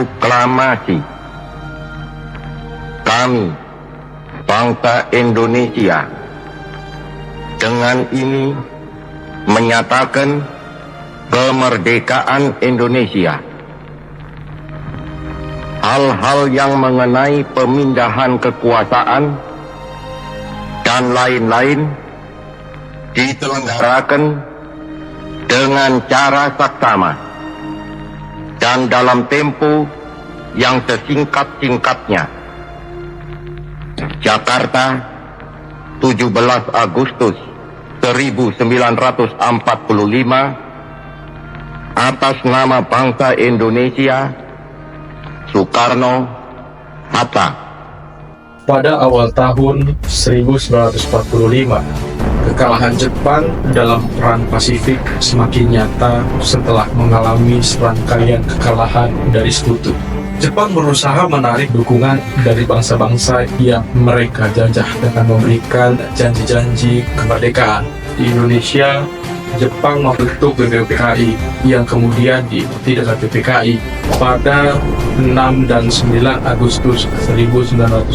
Proklamasi. Kami, bangsa Indonesia, dengan ini menyatakan kemerdekaan Indonesia. Hal-hal yang mengenai pemindahan kekuasaan dan lain-lain diselenggarakan dengan cara saksama dan dalam tempo yang sesingkat-singkatnya. Jakarta, 17 Agustus 1945, atas nama bangsa Indonesia, Soekarno, Hatta. Pada awal tahun 1945, kekalahan Jepang dalam Perang Pasifik semakin nyata setelah mengalami serangkaian kekalahan dari sekutu. Jepang berusaha menarik dukungan dari bangsa-bangsa yang mereka jajah dengan memberikan janji-janji kemerdekaan. Di Indonesia, Jepang membentuk BPKI yang kemudian diikuti dengan PPKI. Pada 6 dan 9 Agustus 1945,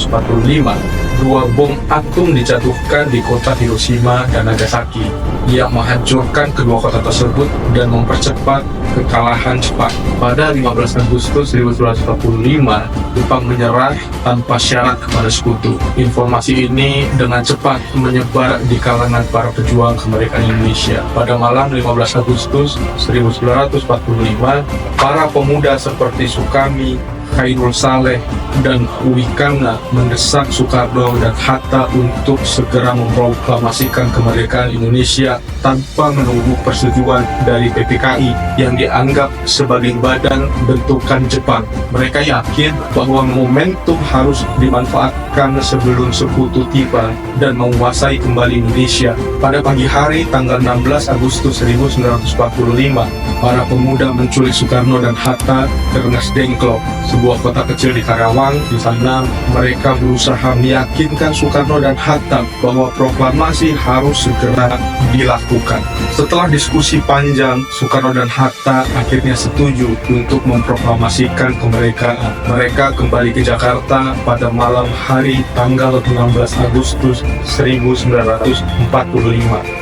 2 bom atom dijatuhkan di kota Hiroshima dan Nagasaki yang menghancurkan kedua kota tersebut dan mempercepat kekalahan Jepang. Pada 15 Agustus 1945, Jepang menyerah tanpa syarat kepada sekutu. Informasi ini dengan cepat menyebar di kalangan para pejuang kemerdekaan Indonesia. Pada malam 15 Agustus 1945, para pemuda seperti Sukami, Khairul Saleh, dan Uwikana mendesak Soekarno dan Hatta untuk segera memproklamasikan kemerdekaan Indonesia tanpa menunggu persetujuan dari PPKI yang dianggap sebagai badan bentukan Jepang. Mereka yakin bahwa momentum harus dimanfaatkan sebelum sekutu tiba dan menguasai kembali Indonesia. Pada pagi hari tanggal 16 Agustus 1945, para pemuda menculik Soekarno dan Hatta ke Rengas Dengklok, sebuah kota kecil di Karawang. Di sana mereka berusaha meyakinkan Soekarno dan Hatta bahwa proklamasi harus segera dilakukan. Setelah diskusi panjang, Soekarno dan Hatta akhirnya setuju untuk memproklamasikan kemerdekaan. Mereka kembali ke Jakarta pada malam hari tanggal 16 Agustus 1945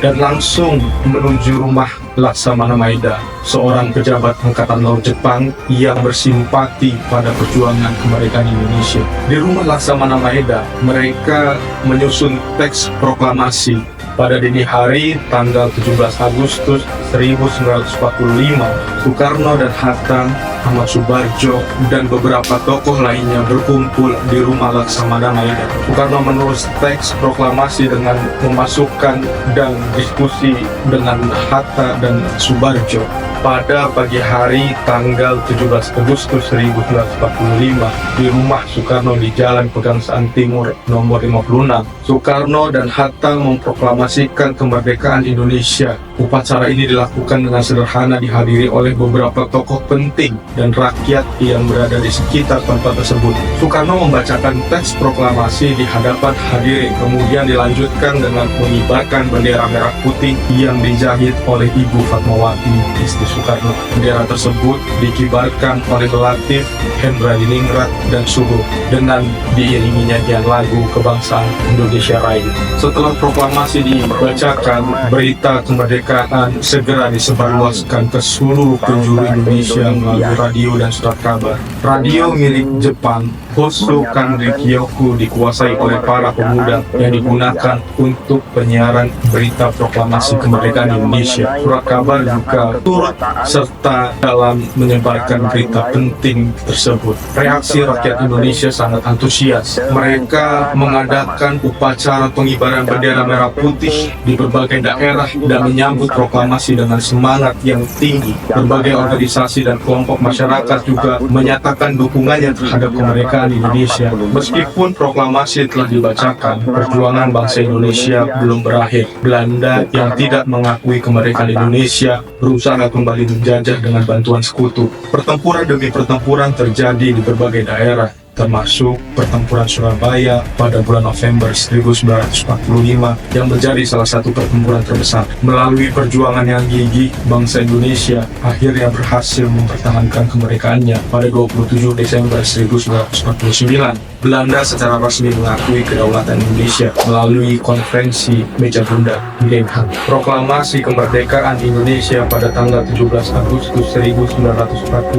dan langsung menuju rumah Laksamana Maeda, seorang pejabat Angkatan Laut Jepang yang bersimpati pada perjuangan kemerdekaan Indonesia. Di rumah Laksamana Maeda, mereka menyusun teks proklamasi. Pada dini hari, tanggal 17 Agustus 1945, Soekarno dan Hatta, Ahmad Subarjo, dan beberapa tokoh lainnya berkumpul di rumah Laksamana Maeda. Soekarno menulis teks proklamasi dengan memasukkan dan diskusi dengan Hatta dan Subarjo. Pada pagi hari tanggal 17 Agustus 1945, di rumah Soekarno di Jalan Pegangsaan Timur nomor 56, Soekarno dan Hatta memproklamasikan kemerdekaan Indonesia. Upacara ini dilakukan dengan sederhana, dihadiri oleh beberapa tokoh penting dan rakyat yang berada di sekitar tempat tersebut. Soekarno membacakan teks proklamasi di hadapan hadirin, kemudian dilanjutkan dengan mengibarkan bendera merah putih yang dijahit oleh Ibu Fatmawati, istri Soekarno. Bendera tersebut dikibarkan oleh Latif, Hendra Diningrat, dan Suhu dengan diiringi nyanyian lagu kebangsaan Indonesia Raya. Setelah proklamasi dibacakan, berita kemerdekaan segera disebarluaskan ke seluruh penjuru Indonesia melalui radio dan surat kabar. Radio milik Jepang, Hoso Kanri Kyoku, dikuasai oleh para pemuda yang digunakan untuk penyiaran berita proklamasi kemerdekaan Indonesia. Surat kabar juga turut serta dalam menyebarkan berita penting tersebut. Reaksi rakyat Indonesia sangat antusias. Mereka mengadakan upacara pengibaran bendera merah putih di berbagai daerah dan menyambut proklamasi dengan semangat yang tinggi. Berbagai organisasi dan kelompok masyarakat juga menyatakan dukungannya terhadap kemerdekaan Indonesia. Meskipun proklamasi telah dibacakan, perjuangan bangsa Indonesia belum berakhir. Belanda yang tidak mengakui kemerdekaan Indonesia berusaha kembali menjajah dengan bantuan sekutu. Pertempuran demi pertempuran terjadi di berbagai daerah. termasuk pertempuran Surabaya pada bulan November 1945 yang menjadi salah satu pertempuran terbesar. Melalui perjuangan yang gigih, bangsa Indonesia akhirnya berhasil mempertahankan kemerdekaannya pada 27 Desember 1949. Belanda secara resmi mengakui kedaulatan Indonesia melalui konferensi Meja Bundar di Den Haag. Proklamasi kemerdekaan Indonesia pada tanggal 17 Agustus 1945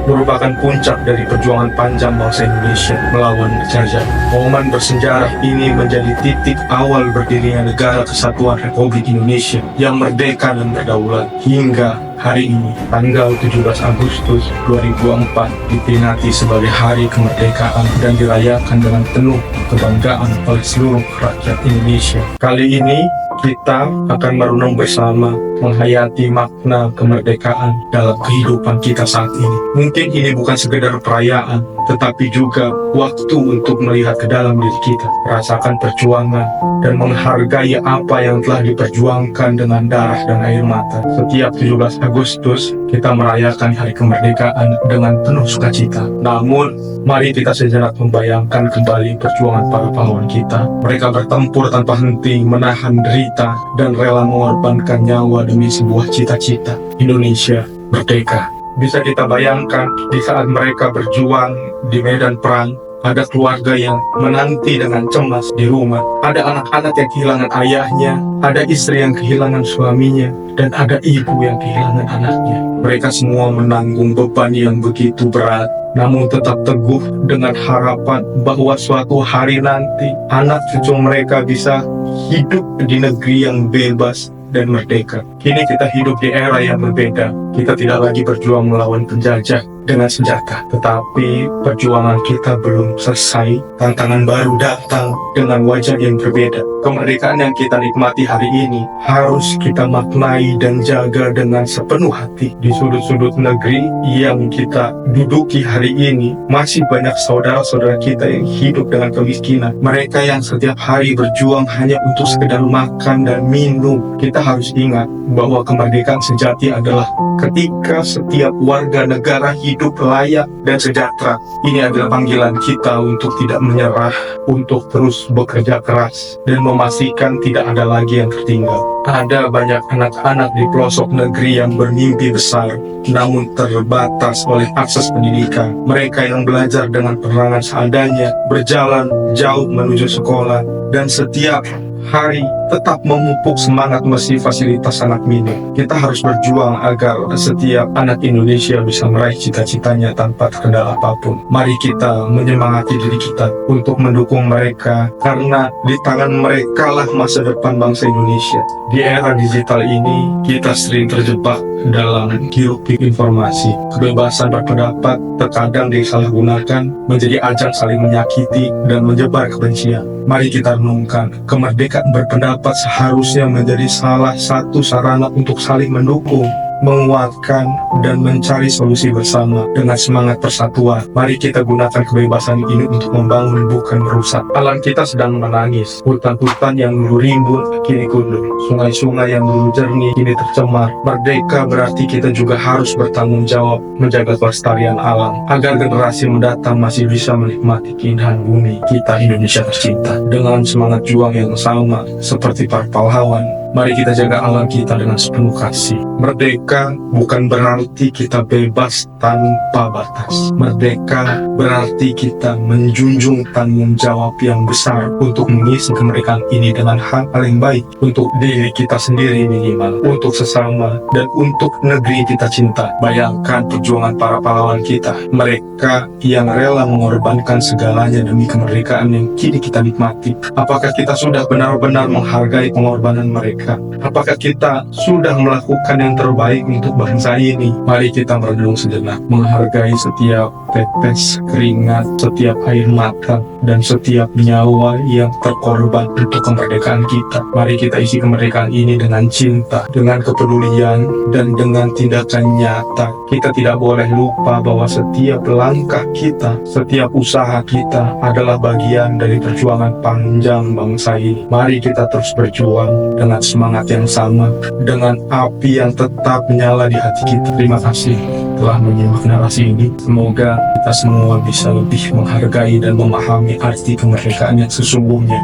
merupakan puncak dari perjuangan panjang bangsa Indonesia melawan penjajah. Momen bersejarah ini menjadi titik awal berdirinya Negara Kesatuan Republik Indonesia yang merdeka dan berdaulat hingga hari ini, tanggal 17 Agustus 2004, diperingati sebagai Hari Kemerdekaan dan dirayakan dengan penuh kebanggaan oleh seluruh rakyat Indonesia. Kali ini, kita akan merenung bersama menghayati makna kemerdekaan dalam kehidupan kita saat ini. Mungkin ini bukan sekedar perayaan, tetapi juga waktu untuk melihat ke dalam diri kita, merasakan perjuangan, dan menghargai apa yang telah diperjuangkan dengan darah dan air mata. Setiap 17 Agustus, kita merayakan Hari Kemerdekaan dengan penuh sukacita. Namun, mari kita sejenak membayangkan kembali perjuangan para pahlawan kita. Mereka bertempur tanpa henti, menahan derita, dan rela mengorbankan nyawa demi sebuah cita-cita. Indonesia merdeka. Bisa kita bayangkan di saat mereka berjuang di medan perang, ada keluarga yang menanti dengan cemas di rumah, ada anak-anak yang kehilangan ayahnya, ada istri yang kehilangan suaminya, dan ada ibu yang kehilangan anaknya. Mereka semua menanggung beban yang begitu berat, namun tetap teguh dengan harapan bahwa suatu hari nanti anak cucu mereka bisa hidup di negeri yang bebas dan merdeka. Kini kita hidup di era yang berbeda. Kita tidak lagi berjuang melawan penjajah dengan senjata, tetapi perjuangan kita belum selesai. Tantangan baru datang dengan wajah yang berbeda. Kemerdekaan yang kita nikmati hari ini harus kita maknai dan jaga dengan sepenuh hati. Di sudut-sudut negeri yang kita duduki hari ini, masih banyak saudara-saudara kita yang hidup dengan kemiskinan. Mereka yang setiap hari berjuang hanya untuk sekedar makan dan minum. Kita harus ingat bahwa kemerdekaan sejati adalah ketika setiap warga negara hidup layak dan sejahtera. Ini adalah panggilan kita untuk tidak menyerah, untuk terus bekerja keras, dan memastikan tidak ada lagi yang tertinggal. Ada banyak anak-anak di pelosok negeri yang bermimpi besar, namun terbatas oleh akses pendidikan. Mereka yang belajar dengan penerangan seadanya, berjalan jauh menuju sekolah, dan setiap hari tetap memupuk semangat meski fasilitas sangat minim. Kita harus berjuang agar setiap anak Indonesia bisa meraih cita-citanya tanpa terkendala apapun. Mari kita menyemangati diri kita untuk mendukung mereka, karena di tangan mereka lah masa depan bangsa Indonesia. Di era digital ini, kita sering terjebak dalam hiruk-pikuk informasi. Kebebasan berpendapat terkadang disalahgunakan menjadi ajang saling menyakiti dan menyebar kebencian. Mari kita renungkan, kemerdekaan berpendapat seharusnya menjadi salah satu sarana untuk saling mendukung, menguatkan, dan mencari solusi bersama dengan semangat persatuan. Mari kita gunakan kebebasan ini untuk membangun, bukan merusak. Alam kita sedang menangis. Hutan-hutan yang dulu rimbun kini gundul. Sungai-sungai yang dulu jernih kini tercemar. Merdeka berarti kita juga harus bertanggung jawab menjaga kelestarian alam, agar generasi mendatang masih bisa menikmati keindahan bumi kita Indonesia tercinta. Dengan semangat juang yang sama seperti para pahlawan, mari kita jaga alam kita dengan sepenuh kasih. Merdeka bukan berarti kita bebas tanpa batas. Merdeka berarti kita menjunjung tanggung jawab yang besar untuk mengisi kemerdekaan ini dengan hal paling baik untuk diri kita sendiri minimal, untuk sesama, dan untuk negeri kita cinta. Bayangkan perjuangan para pahlawan kita, mereka yang rela mengorbankan segalanya demi kemerdekaan yang kini kita nikmati. Apakah kita sudah benar-benar menghargai pengorbanan mereka? Apakah kita sudah melakukan yang terbaik untuk bangsa ini? Mari kita merenung sejenak, menghargai setiap tetes keringat, setiap air mata, dan setiap nyawa yang terkorban untuk kemerdekaan kita. Mari kita isi kemerdekaan ini dengan cinta, dengan kepedulian, dan dengan tindakan nyata. Kita tidak boleh lupa bahwa setiap langkah kita, setiap usaha kita adalah bagian dari perjuangan panjang bangsa ini. Mari kita terus berjuang dengan semangat yang sama, dengan api yang tetap menyala di hati kita. Terima kasih. telah menyimak narasi ini. Semoga kita semua bisa lebih menghargai dan memahami arti kemerdekaan yang sesungguhnya.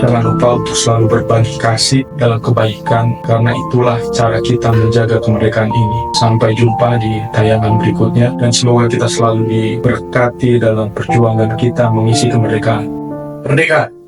Jangan lupa untuk selalu berbagi kasih dalam kebaikan, karena itulah cara kita menjaga kemerdekaan ini. Sampai jumpa di tayangan berikutnya, dan semoga kita selalu diberkati dalam perjuangan kita mengisi kemerdekaan. Merdeka!